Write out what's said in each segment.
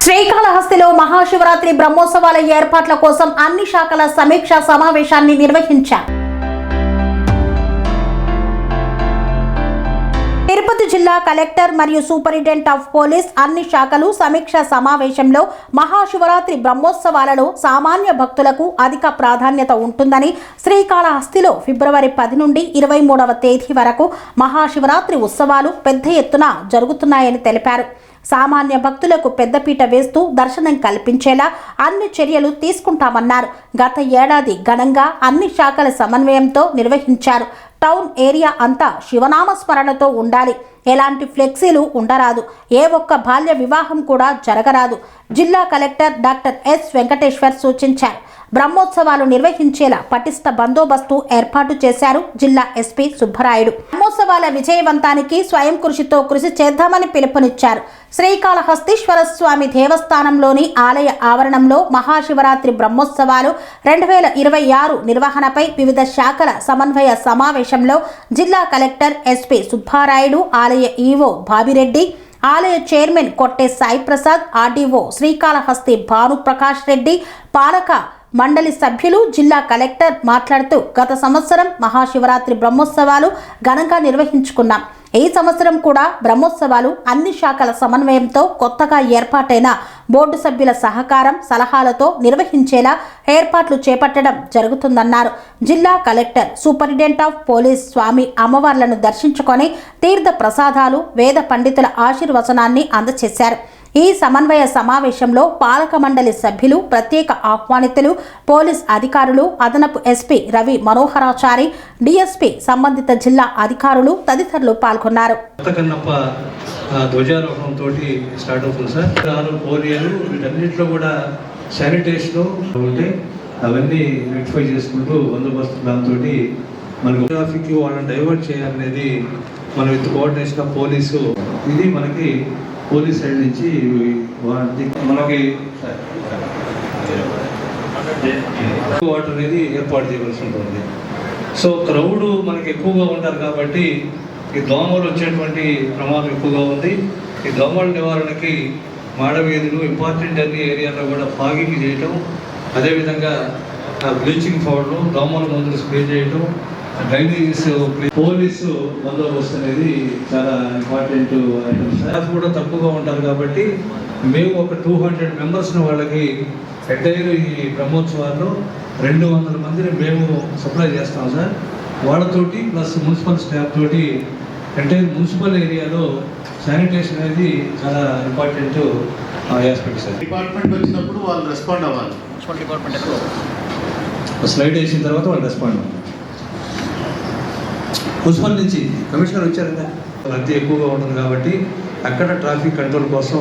శ్రీకాళహస్తిలో మహాశివరాత్రి బ్రహ్మోత్సవాల ఏర్పాట్ల కోసం అన్ని శాఖల సమీక్షా సమావేశాన్ని నిర్వహించారు. తిరుపతి జిల్లా కలెక్టర్ మరియు సూపరింటెండెంట్ ఆఫ్ పోలీస్ అన్ని శాఖలు సమీక్షా సమావేశంలో మహాశివరాత్రి బ్రహ్మోత్సవాలలో సామాన్య భక్తులకు అధిక ప్రాధాన్యత ఉంటుందని, శ్రీకాళహస్తిలో ఫిబ్రవరి 10 నుండి 23వ తేదీ వరకు మహాశివరాత్రి ఉత్సవాలు పెద్ద ఎత్తున జరుగుతున్నాయని తెలిపారు. సామాన్య భక్తులకు పెద్దపీట వేస్తూ దర్శనం కల్పించేలా అన్ని చర్యలు తీసుకుంటామన్నారు. గత ఏడాది ఘనంగా అన్ని శాఖల సమన్వయంతో నిర్వహించారు. టౌన్ ఏరియా అంతా శివనామ స్మరణతో ఉండాలి. ఎలాంటి ఫ్లెక్సీలు ఉండరాదు. ఏ ఒక్క బాల్య వివాహం కూడా జరగరాదు. జిల్లా కలెక్టర్ డాక్టర్ ఎస్ వెంకటేశ్వర్ సూచించారు. బ్రహ్మోత్సవాలు నిర్వహించేలా పటిష్ట బందోబస్తు ఏర్పాటు చేశారు జిల్లా ఎస్పీ సుబ్బరాయుడు. బ్రహ్మోత్సవాల విజయవంతానికి స్వయం కృషితో కృషి చేద్దామని పిలుపునిచ్చారు. శ్రీకాళహస్తీశ్వర స్వామి దేవస్థానంలోని ఆలయ ఆవరణంలో మహాశివరాత్రి బ్రహ్మోత్సవాలు 2026 నిర్వహణపై వివిధ శాఖల సమన్వయ సమావేశంలో జిల్లా కలెక్టర్ ఎస్పీ సుబ్బరాయుడు, ఆలయ ఈవో బాబిరెడ్డి, ఆలయ చైర్మన్ కొట్టే సాయి ప్రసాద్, ఆర్డీఓ శ్రీకాళహస్తి భానుప్రకాష్ రెడ్డి, పాలక మండలి సభ్యులు, జిల్లా కలెక్టర్ మాట్లాడుతూ గత సంవత్సరం మహాశివరాత్రి బ్రహ్మోత్సవాలు ఘనంగా నిర్వహించుకున్నాం. ఈ సంవత్సరం కూడా బ్రహ్మోత్సవాలు అన్ని శాఖల సమన్వయంతో కొత్తగా ఏర్పాటైన బోర్డు సభ్యుల సహకారం, సలహాలతో నిర్వహించేలా ఏర్పాట్లు చేపట్టడం జరుగుతుందన్నారు. జిల్లా కలెక్టర్, సూపరింటెండెంట్ ఆఫ్ పోలీస్ స్వామి అమ్మవార్లను దర్శించుకొని తీర్థ ప్రసాదాలు, వేద పండితుల ఆశీర్వచనాన్ని అందజేశారు. ఈ సమన్వయ సమావేశంలో పాలక మండలి సభ్యులు, ప్రత్యేక ఆహ్వానితులు, పోలీస్ అధికారులు, అదనపు ఎస్పీ రవి మనోహరాచారి, డిఎస్పీ, సంబంధిత జిల్లా అధికారులు తదితరులు పాల్గొన్నారు. ధ్వజారోహణంతో స్టార్ట్ అవుతుంది సార్. పోలియోలు వీటన్నిటిలో కూడా శానిటేషన్ ఉంటే అవన్నీ రెక్టిఫై చేసుకుంటూ బందోబస్తు దాంతో మనకు ట్రాఫిక్ వాళ్ళని డైవర్ట్ చేయాలనేది మన విత్ కోఆర్డినేషన్ ఆఫ్ పోలీసు. ఇది మనకి పోలీస్ సైడ్ నుంచి మనకి వాటర్ అనేది ఏర్పాటు చేయవలసి ఉంటుంది. సో క్రౌడ్ మనకి ఎక్కువగా ఉంటారు కాబట్టి ఈ దోమలు వచ్చేటువంటి ప్రమాదం ఎక్కువగా ఉంది. ఈ దోమల నివారణకి మాడవీధులు, ఇంపార్టెంట్ అన్ని ఏరియాలో కూడా ఫాగింగ్ చేయటం, అదేవిధంగా బ్లీచింగ్ పౌడర్లు, దోమల మందులు స్ప్రే చేయటం, డ్రైనేజెస్, పోలీసు బందోబస్తు అనేది చాలా ఇంపార్టెంట్ ఐటమ్స్. స్టాఫ్ కూడా తక్కువగా ఉంటారు కాబట్టి మేము ఒక 200 మెంబర్స్ని వాళ్ళకి ఎంటైర్ ఈ బ్రహ్మోత్సవాల్లో 200 మందిని మేము సప్లై చేస్తాం సార్. వాళ్ళతోటి ప్లస్ మున్సిపల్ స్టాఫ్ తోటి ఎంటైర్ మున్సిపల్ ఏరియాలో శానిటేషన్ అనేది చాలా ఇంపార్టెంట్ ఆస్పెక్ట్ సార్. డిపార్ట్మెంట్ వచ్చినప్పుడు వాళ్ళు రెస్పాండ్ అవ్వాలి. మున్సిపల్ డిపార్ట్మెంట్ స్లైడ్ వేసిన తర్వాత వాళ్ళు రెస్పాండ్ అవ్వాలి. మున్సిపల్ నుంచి కమిషనర్ వచ్చారంటే రద్దీ ఎక్కువగా ఉంటుంది కాబట్టి అక్కడ ట్రాఫిక్ కంట్రోల్ కోసం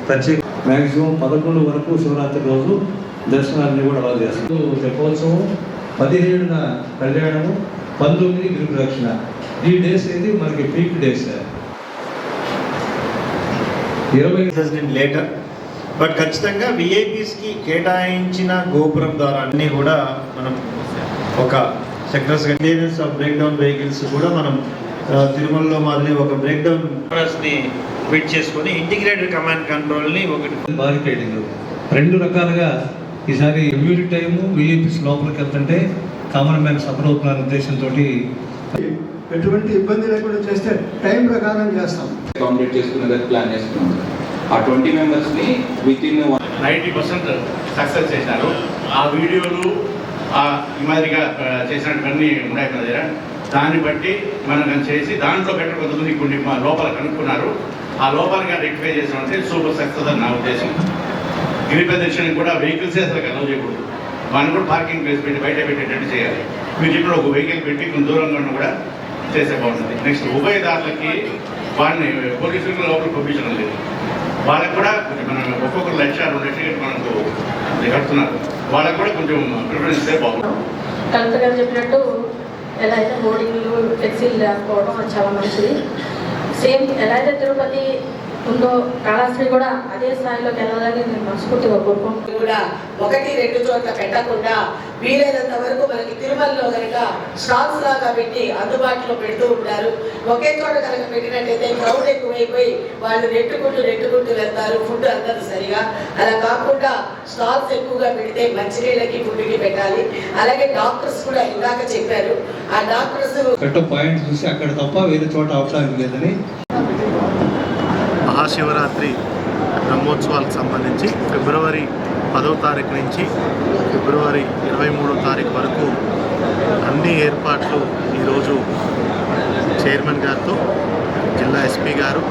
ప్రత్యేక మ్యాక్సిమం 11 వరకు శివరాత్రి రోజు దర్శనాన్ని కూడా అలా చేస్తారు. తెప్పోత్సవం, 17న కళ్యాణము, 19 గిరిప్రదక్షిణ. ఈ డేస్ అయితే మనకి peak days sir. 20 later but ఖచ్చితంగా విఐపీస్కి కేటాయించిన గోపురం ద్వారా అన్నీ కూడా మనం ఒక sectors clearance of break down vehicles కూడా మనం తిరుమలలో మాదిరి ఒక బ్రేక్ డౌన్ ని ఫిట్ చేసుకొని ఇంటిగ్రేటెడ్ కమాండ్ కంట్రోల్ని ఒకటి బారికేడింగ్ 2 రకాలుగా ఈసారి రివ్యూ టైము విఐపీస్ లోపలికి వెళ్తుంటే కామన్ మ్యాన్ సఫర్ అవుతున్న ఉద్దేశంతో ఎటువంటి ఇబ్బంది లేకుండా చేస్తే టైం ప్రకారం చేస్తాం. అకామిడేట్ చేసుకునే ప్లాన్ చేసుకున్నాం. ఆ 20 మెంబర్స్ని వితిన్ 90% సక్సెస్ చేశారు. ఆ వీడియోలు ఈ మాదిరిగా చేసినటువన్నీ ఉన్నాయి కదా, దాన్ని బట్టి మనం చేసి దాంట్లో బెటర్ కొంతమంది కొన్ని లోపల కనుక్కున్నారు. ఆ లోపలగా రెక్టిఫై చేసామంటే సూపర్ సక్సెస్ అని నా ఉద్దేశం. గిరిప్రదక్షిణ కూడా వెహికల్సే అసలు అలౌ చేయకూడదు. వాడిని కూడా పార్కింగ్ ప్లేస్ పెట్టి బయట పెట్టేటట్టు చేయాలి. మీరు చెప్పిన ఒక వెహికల్ పెట్టి కొంచెం దూరంగా ఉన్న కూడా చేసే బాగుంటుంది. నెక్స్ట్ ఉభయదారులకి వాడిని పోలీసులకు లోపల పంపించడం లేదు. వాళ్ళకి కూడా మనం ఒక్కొక్కరు 1,00,000, 2 లక్షలు మనకు కడుతున్నారు. వాళ్ళకి కూడా కొంచెం ప్రిఫరెన్స్ ఇస్తే బాగుంటుంది. కలెక్టర్ గారు చెప్పినట్టు ఎలా అయితే హోర్డింగ్లు, ఫ్లెక్సీలు లేకపోవడం అది చాలా మంచిది. సేమ్ ఎలా అయితే తిరుపతి ఉందో కాళహస్తి కూడా అదే స్థాయిలోకి వెళ్ళాలని నేను మనస్ఫూర్తిగా కోరుకుంటున్నాను. కూడా 1-2 చోట్ల పెట్టకుండా వీలైనంత వరకు మనకి తిరుమలలో కనుక స్టాల్స్ లాగా పెట్టి అందుబాటులో పెడుతూ ఉంటారు. ఒకే చోట కనుక పెట్టినట్టయితే క్రౌడ్ ఎక్కువైపోయి వాళ్ళు నెట్టుకుంటూ వెళ్తారు, ఫుడ్ అందదు సరిగా. అలా కాకుండా స్టాల్స్ ఎక్కువగా పెడితే మంచినీళ్ళకి ఫుడ్కి పెట్టాలి. అలాగే డాక్టర్స్ కూడా ఇందాక చెప్పారు, ఆ డాక్టర్స్ పాయింట్ చూసి అక్కడ తప్ప వేరే చోట అవసరం లేదని. మహాశివరాత్రి బ్రహ్మోత్సవాలకు సంబంధించి ఫిబ్రవరి 10వ తారీఖు నుంచి ఫిబ్రవరి 23వ తారీఖు వరకు అన్ని ఏర్పాట్లు ఈరోజు చైర్మన్ గారితో, జిల్లా ఎస్పీ గారు,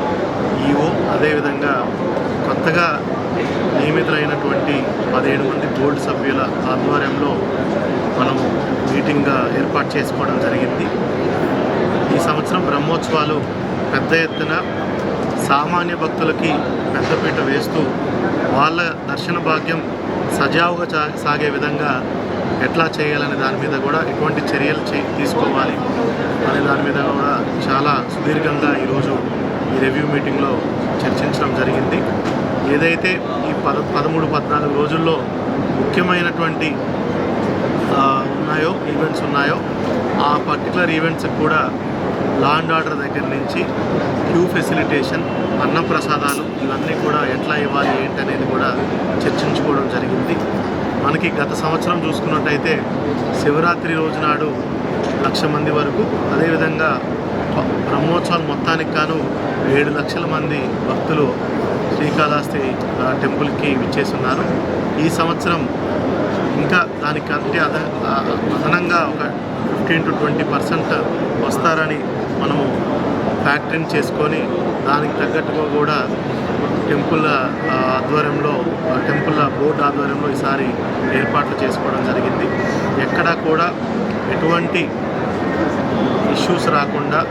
ఈఓ, అదేవిధంగా కొత్తగా నియమితులైనటువంటి 17 మంది బోర్డు సభ్యుల ఆధ్వర్యంలో మనం మీటింగ్గా ఏర్పాటు చేసుకోవడం జరిగింది. ఈ సంవత్సరం బ్రహ్మోత్సవాలు పెద్ద ఎత్తున సామాన్య భక్తులకి పెద్దపీట వేస్తూ వాళ్ళ దర్శన భాగ్యం సజావుగా సాగే విధంగా ఎట్లా చేయాలనే దాని మీద కూడా ఎటువంటి చర్యలు తీసుకోవాలి అనే దాని మీద కూడా చాలా సుదీర్ఘంగా ఈరోజు ఈ రివ్యూ మీటింగ్లో చర్చించడం జరిగింది. ఏదైతే ఈ 13-14 రోజుల్లో ముఖ్యమైనటువంటి ఈవెంట్స్ ఉన్నాయో ఆ పర్టికులర్ ఈవెంట్స్కి కూడా లా అండ్ ఆర్డర్ దగ్గర నుంచి క్యూ ఫెసిలిటేషన్, అన్నప్రసాదాలు ఇవన్నీ కూడా ఎట్లా ఇవ్వాలి ఏంటనేది కూడా చర్చించుకోవడం జరిగింది. మనకి గత సంవత్సరం చూసుకున్నట్టయితే శివరాత్రి రోజు నాడు 1,00,000 మంది వరకు, అదేవిధంగా బ్రహ్మోత్సవాలు మొత్తానికి గాను 7 లక్షల మంది భక్తులు శ్రీకాళహస్తి టెంపుల్కి విచ్చేస్తున్నారు. ఈ సంవత్సరం ఇంకా దానికంటే అదనంగా ఒక 15-20% వస్తారని మనము ఫ్యాక్టరీని చేసుకొని దానికి తగ్గట్టుగా కూడా టెంపుల్ బోర్డు ఆధ్వర్యంలో ఈసారి ఏర్పాట్లు చేసుకోవడం జరిగింది. ఎక్కడా కూడా ఎటువంటి ఇష్యూస్ రాకుండా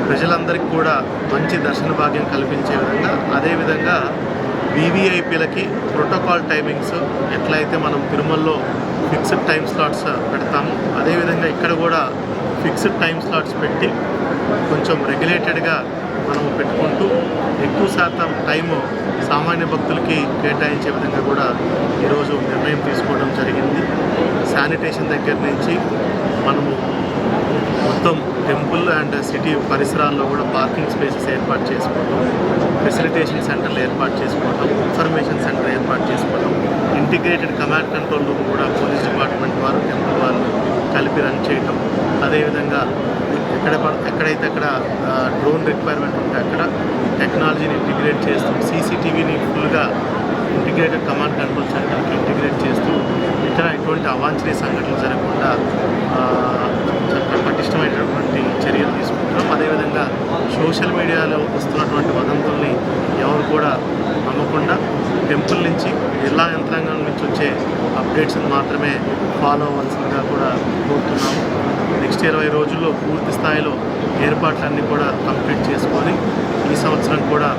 ప్రజలందరికీ కూడా మంచి దర్శన భాగ్యం కల్పించే విధంగా, అదేవిధంగా వీవీఐపీలకి ప్రోటోకాల్ టైమింగ్స్ ఎట్లయితే మనం తిరుమలలో ఫిక్స్డ్ టైం స్లాట్స్ పెడతాము, అదేవిధంగా ఇక్కడ కూడా ఫిక్స్డ్ టైం స్లాట్స్ పెట్టి కొంచెం రెగ్యులేటెడ్గా మనము పెట్టుకుంటూ ఎక్కువ శాతం టైము సామాన్య భక్తులకి కేటాయించే విధంగా కూడా ఈరోజు నిర్ణయం తీసుకోవడం జరిగింది. శానిటేషన్ దగ్గర నుంచి మనము మొత్తం టెంపుల్ అండ్ సిటీ పరిసరాల్లో కూడా పార్కింగ్ స్పేసెస్ ఏర్పాటు చేసుకోవడం, ఫెసిలిటేషన్ సెంటర్లు ఏర్పాటు చేసుకోవడం, ఇన్ఫర్మేషన్ సెంటర్ ఏర్పాటు చేసుకోవడం, ఇంటిగ్రేటెడ్ కమాండ్ కంట్రోల్ రూమ్ కూడా పోలీస్ డిపార్ట్మెంట్ వారు, టెంపుల్ వారు కలిపి రన్ చేయటం, అదేవిధంగా ఎక్కడైతే అక్కడ డ్రోన్ రిక్వైర్మెంట్ ఉంటే అక్కడ టెక్నాలజీని ఇంటిగ్రేట్ చేస్తూ సీసీటీవీని ఫుల్గా ఇంటిగ్రేటెడ్ కమాండ్ కంట్రోల్ సెంటర్కి ఇంటిగ్రేట్ చేస్తూ ఇక్కడ ఎటువంటి అవాంఛనీయ సంఘటనలు జరగకుండా పటిష్టమైనటువంటి చర్యలు తీసుకుంటున్నాం. అదేవిధంగా సోషల్ మీడియాలో వస్తున్నటువంటి వదంతుల్ని ఎవరు కూడా నమ్మకుండా టెంపుల్ నుంచి జిల్లా యంత్రాంగం నుంచి వచ్చే అప్డేట్స్ని మాత్రమే ఫాలో అవ్వాల్సిందిగా కూడా కోరుతున్నాము. నెక్స్ట్ 20 రోజుల్లో పూర్తి స్థాయిలో ఏర్పాట్లన్నీ కూడా కంప్లీట్ చేసుకొని ఈ సంవత్సరం కూడా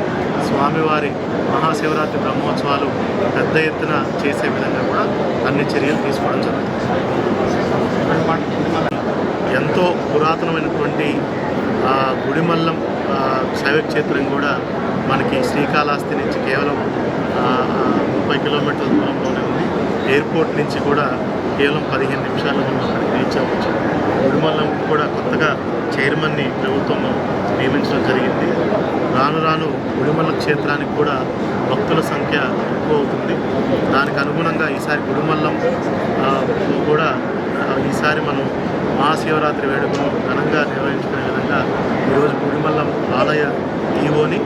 స్వామివారి మహాశివరాత్రి బ్రహ్మోత్సవాలు పెద్ద ఎత్తున చేసే విధంగా కూడా అన్ని చర్యలు తీసుకోవడం జరుగుతుంది. ఎంతో పురాతనమైనటువంటి గుడిమల్లం శైవక్షేత్రం కూడా మనకి శ్రీకాళహస్తి నుంచి కేవలం 30 కిలోమీటర్ల దూరంలోనే ఉంది. ఎయిర్పోర్ట్ నుంచి కూడా కేవలం 15 నిమిషాల్లో మనం అక్కడికి రీచ్ అవ్వచ్చు. గుడిమల్లం కూడా కొత్తగా చైర్మన్ని ప్రభుత్వం నియమించడం జరిగింది. రాను రాను గుడిమల్ల క్షేత్రానికి కూడా భక్తుల సంఖ్య ఎక్కువ అవుతుంది. దానికి అనుగుణంగా ఈసారి గుడిమల్లం కూడా ఈసారి మనం మహాశివరాత్రి వేడుకను ఘనంగా నిర్వహించుకునే విధంగా ఈరోజు గుడిమల్లం ఆలయ ఈవోని,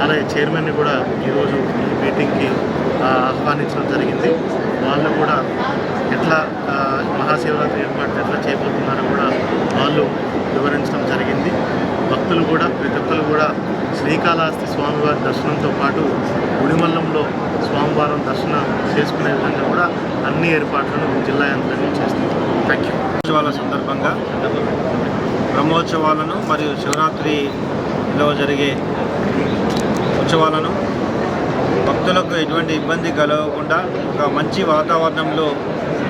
ఆలయ చైర్మన్ని కూడా ఈరోజు ఈ మీటింగ్కి ఆహ్వానించడం జరిగింది. వాళ్ళు కూడా ఎట్లా మహాశివరాత్రి ఏర్పాట్లు ఎట్లా చేయబోతున్నారో కూడా వాళ్ళు వివరించడం జరిగింది. భక్తులు కూడా ప్రతి ఒక్కరు కూడా శ్రీకాళహస్తి స్వామివారి దర్శనంతో పాటు గుడిమల్లంలో స్వామివారం దర్శనం చేసుకునే విధంగా కూడా అన్ని ఏర్పాట్లను జిల్లా యంత్రాంగం చేస్తుంది. Thank you. ఉత్సవాల సందర్భంగా బ్రహ్మోత్సవాలను మరియు శివరాత్రిలో జరిగే ఉత్సవాలను భక్తులకు ఎటువంటి ఇబ్బంది కలగకుండా ఒక మంచి వాతావరణంలో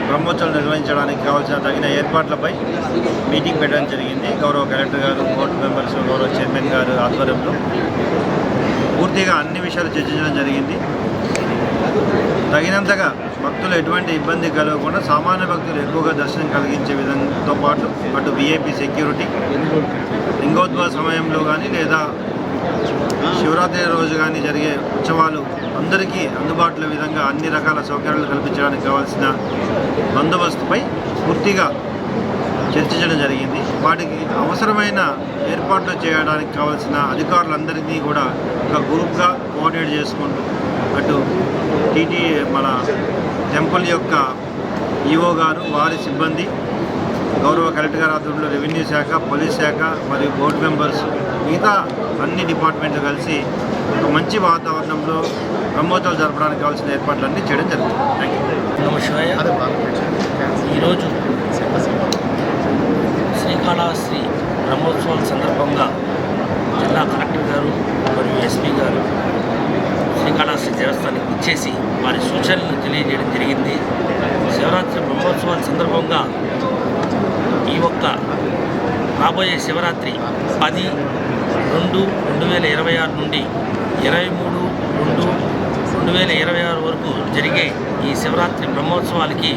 బ్రహ్మోత్సవాలు నిర్వహించడానికి కావాల్సిన తగిన ఏర్పాట్లపై మీటింగ్ పెట్టడం జరిగింది. గౌరవ కలెక్టర్ గారు, బోర్డు మెంబర్స్, గౌరవ చైర్మన్ గారు ఆధ్వర్యంలో పూర్తిగా అన్ని విషయాలు చర్చించడం జరిగింది. తగినంతగా భక్తులు ఎటువంటి ఇబ్బంది కలగకుండా సామాన్య భక్తులు ఎక్కువగా దర్శనం కలిగించే విధంతో పాటు అటు విఐపి సెక్యూరిటీ, లింగోద్భవ సమయంలో కానీ లేదా శివరాత్రి రోజు కానీ జరిగే ఉత్సవాలు అందరికీ అందుబాటులో విధంగా అన్ని రకాల సౌకర్యాలు కల్పించడానికి కావాల్సిన బందోబస్తుపై పూర్తిగా చర్చించడం జరిగింది. వాటికి అవసరమైన ఏర్పాట్లు చేయడానికి కావాల్సిన అధికారులందరినీ కూడా ఒక గ్రూప్గా కోఆర్డినేట్ చేసుకుంటూ అటు టీటీ మన టెంపుల్ యొక్క ఈఓ గారు, వారి సిబ్బంది, గౌరవ కలెక్టర్ గారి ఆధ్వర్యంలో రెవెన్యూ శాఖ, పోలీస్ శాఖ మరియు బోర్డు మెంబర్స్, మిగతా అన్ని డిపార్ట్మెంట్లు కలిసి ఒక మంచి వాతావరణంలో బ్రహ్మోత్సవాలు జరపడానికి కావాల్సిన ఏర్పాట్లన్నీ చేయడం జరుగుతుంది. Thank you. ఈరోజు శ్రీకాళహస్తి బ్రహ్మోత్సవాల సందర్భంగా జిల్లా కలెక్టర్ గారు మరియు ఎస్పీ గారు శ్రీకాళహస్తి దేవస్థానానికి ఇచ్చేసి వారి సూచనలు తెలియజేయడం జరిగింది. శివరాత్రి బ్రహ్మోత్సవాల సందర్భంగా ఈ ఒక్క రాబోయే శివరాత్రి 10/2/2026 నుండి 23/2/2026 వరకు జరిగే ఈ శివరాత్రి బ్రహ్మోత్సవాలకి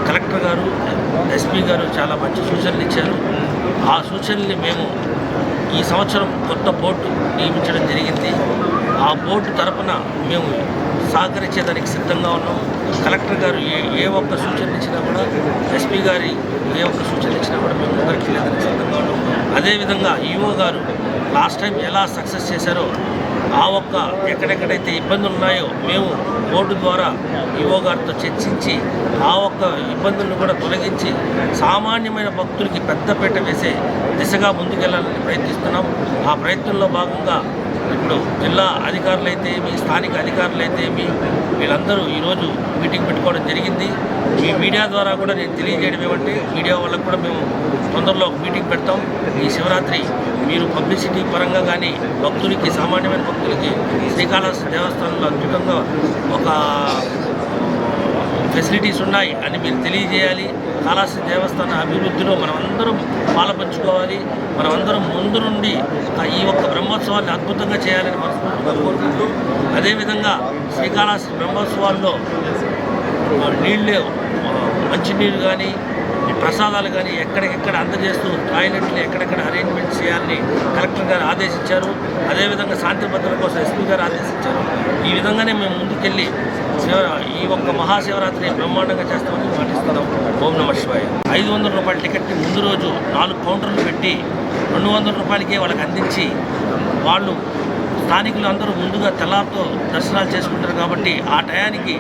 కలెక్టర్ గారు, ఎస్పీ గారు చాలా మంచి సూచనలు ఇచ్చారు. ఆ సూచనల్ని మేము ఈ సంవత్సరం కొత్త బోర్డు నియమించడం జరిగింది. ఆ బోర్డు తరపున మేము సహకరించేదానికి సిద్ధంగా ఉన్నాం. కలెక్టర్ గారు ఏ ఒక్క సూచన ఇచ్చినా కూడా, ఎస్పీ గారి ఏ ఒక్క సూచన ఇచ్చినా కూడా మేము అందరికీ లేదని సిద్ధంగా ఉన్నాం. అదేవిధంగా ఈఓ గారు లాస్ట్ టైం ఎలా సక్సెస్ చేశారో ఆ ఒక్క ఎక్కడెక్కడైతే ఇబ్బందులు ఉన్నాయో మేము బోర్డు ద్వారా ఈఓ గారితో చర్చించి ఆ ఒక్క ఇబ్బందులను కూడా తొలగించి సామాన్యమైన భక్తులకి పెద్దపీట వేసే దిశగా ముందుకెళ్లాలని ప్రయత్నిస్తున్నాం. ఆ ప్రయత్నంలో భాగంగా ఇప్పుడు జిల్లా అధికారులైతే మీ స్థానిక అధికారులైతే వీళ్ళందరూ ఈరోజు మీటింగ్ పెట్టుకోవడం జరిగింది. మీ మీడియా ద్వారా కూడా నేను తెలియజేయడం ఏమంటే, మీడియా వాళ్ళకు కూడా మేము తొందరలో ఒక మీటింగ్ పెడతాం. ఈ శివరాత్రి మీరు పబ్లిసిటీ పరంగా కానీ భక్తులకి, సామాన్యమైన భక్తులకి శ్రీకాళహస్తి దేవస్థానంలో అద్భుతంగా ఒక ఫెసిలిటీస్ ఉన్నాయి అని మీరు తెలియజేయాలి. కాళహస్తి దేవస్థాన అభివృద్ధిలో మనమందరం పాల్పంచుకోవాలి. మనమందరం ముందు నుండి ఈ ఒక్క బ్రహ్మోత్సవాన్ని అద్భుతంగా చేయాలని మనస్ఫూర్తిగా కోరుకుంటూ, అదేవిధంగా శ్రీకాళహస్తి బ్రహ్మోత్సవాల్లో నీళ్ళే మంచినీళ్ళు కానీ ప్రసాదాలు కానీ ఎక్కడికెక్కడ అందజేస్తూ టాయిలెట్లు ఎక్కడెక్కడ అరేంజ్మెంట్ చేయాలని కలెక్టర్ గారు ఆదేశించారు. అదేవిధంగా శాంతి భద్రత కోసం ఎస్పీ గారు ఆదేశించారు. ఈ విధంగానే మేము ముందుకెళ్ళి ఈ ఒక్క మహాశివరాత్రి బ్రహ్మాండంగా చేస్తామని మాటిస్తున్నాం. ఓం నమః శివాయ. 500 రూపాయల టికెట్ని ముందు రోజు 4 కౌంటర్లు పెట్టి 200 రూపాయలకే వాళ్ళకి అందించి, వాళ్ళు స్థానికులు అందరూ ముందుగా తెల్లారితో దర్శనాలు చేసుకుంటారు కాబట్టి ఆ టయానికి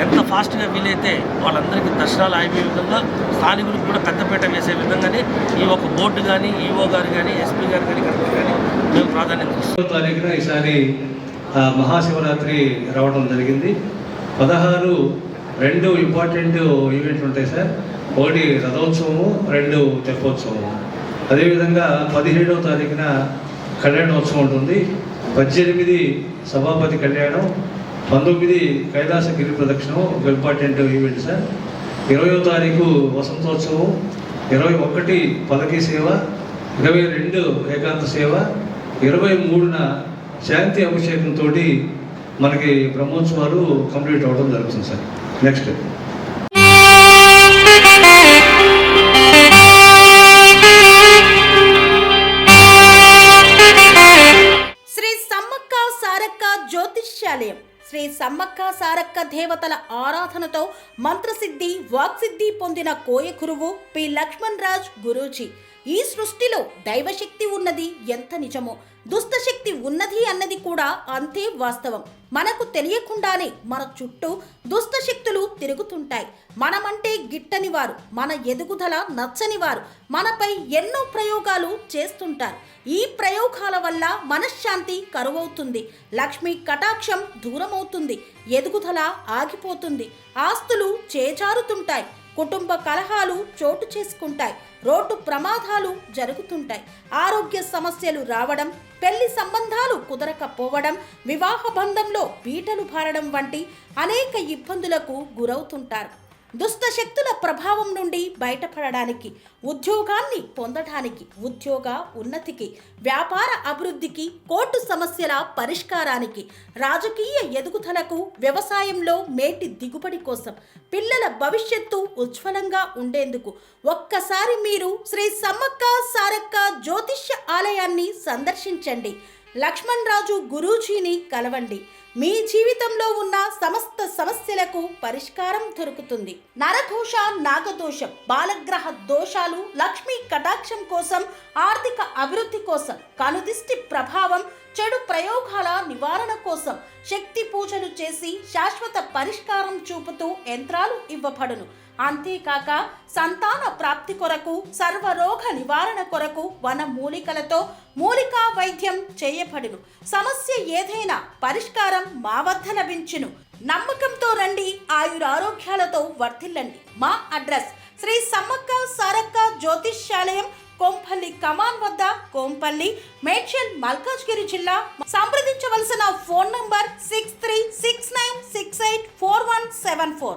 ఎంత ఫాస్ట్గా వీలైతే వాళ్ళందరికీ దర్శనాలు అయిపోయే విధంగా స్థానికులకు కూడా పెద్దపీట వేసే విధంగానే ఈ ఒక బోర్డు కానీ, ఈఓ గారు కానీ, ఎస్పీ గారు కానీ, కలెక్టర్ కానీ మేము ప్రాధాన్యత ఇస్తాం. 6వ తారీఖున ఈసారి మహాశివరాత్రి రావడం జరిగింది. 16 2 ఇంపార్టెంట్ ఈవెంట్లు ఉంటాయి సార్. ఒకటి రథోత్సవము, 2 తెప్పోత్సవము. అదేవిధంగా 17వ తారీఖున కళ్యాణోత్సవం ఉంటుంది. 18 సభాపతి కళ్యాణం, 19 కైలాస గిరి ప్రదక్షిణం ఒక ఇంపార్టెంట్ ఈవెంట్ సార్. 20వ తారీఖు వసంతోత్సవం, 21 పలకీ సేవ, 22 ఏకాంత సేవ, 23న శాంతి అభిషేకంతో మనకి బ్రహ్మోత్సవాలు కంప్లీట్ అవ్వడం జరుగుతుంది సార్. నెక్స్ట్ శ్రీ సమ్మక్క సారక్క జ్యోతిష్యాలయం. శ్రీ సమ్మక్క సారక్క దేవతల ఆరాధనతో మంత్రసిద్ధి, వాక్సిద్ధి పొందిన కోయ గురువు పి లక్ష్మణ్ రాజ్ గురూజీ. ఈ సృష్టిలో దైవశక్తి ఉన్నది ఎంత నిజమో, దుష్టశక్తి ఉన్నది అన్నది కూడా అంతే వాస్తవం. మనకు తెలియకుండానే మన చుట్టూ దుష్టశక్తులు తిరుగుతుంటాయి. మనమంటే గిట్టని వారు, మన ఎదుగుదల నచ్చని వారు మనపై ఎన్నో ప్రయోగాలు చేస్తుంటారు. ఈ ప్రయోగాల వల్ల మనశ్శాంతి కరువవుతుంది, లక్ష్మీ కటాక్షం దూరమవుతుంది, ఎదుగుదల ఆగిపోతుంది, ఆస్తులు చేజారుతుంటాయి, కుటుంబ కలహాలు చోటు చేసుకుంటాయి, రోడ్డు ప్రమాదాలు జరుగుతుంటాయి, ఆరోగ్య సమస్యలు రావడం, పెళ్లి సంబంధాలు కుదరకపోవడం, వివాహ బంధంలో బీటలు భారడం వంటి అనేక ఇబ్బందులకు గురవుతుంటారు. దుష్ట శక్తుల ప్రభావం నుండి బయటపడడానికి, ఉద్యోగాన్ని పొందడానికి, ఉద్యోగ ఉన్నతికి, వ్యాపార అభివృద్ధికి, కోర్టు సమస్యల పరిష్కారానికి, రాజకీయ ఎదుగుదలకు, వ్యవసాయంలో మేటి దిగుబడి కోసం, పిల్లల భవిష్యత్తు ఉజ్వలంగా ఉండేందుకు ఒక్కసారి మీరు శ్రీ సమ్మక్క సారక్క జ్యోతిష్య ఆలయాన్ని సందర్శించండి. లక్ష్మణ్ రాజు గురూజీని కలవండి. మీ జీవితంలో ఉన్న సమస్త సమస్యలకు పరిష్కారం దొరుకుతుంది. నరదోష, నాగదోషం, బాలగ్రహ దోషాలు, లక్ష్మీ కటాక్షం కోసం, ఆర్థిక అభివృద్ధి కోసం, కనుదిష్టి ప్రభావం, చెడు ప్రయోగాల నివారణ కోసం శక్తి పూజలు చేసి శాశ్వత పరిష్కారం చూపుతూ యంత్రాలు ఇవ్వబడును. అంతేకాక సంతాన ప్రాప్తి కొరకు, సర్వరోగ నివారణ కొరకు వన మూలికలతో మూలికా వైద్యం చేయబడును. సమస్య ఏదైనా పరిష్కారం మా వద్ద లభించును. నమ్మకంతో రండి, ఆయురారోగ్యాలతో వర్ధిల్లండి. మా అడ్రస్ శ్రీ సమ్మక్క సారక్క జ్యోతిష్యాలయం, కోంపల్లి కమాన్ వద్ద, కోంపల్లి, మేడ్చల్, మల్కాజ్గిరి జిల్లా. సంప్రదించవలసిన ఫోన్ నంబర్ 6369684174.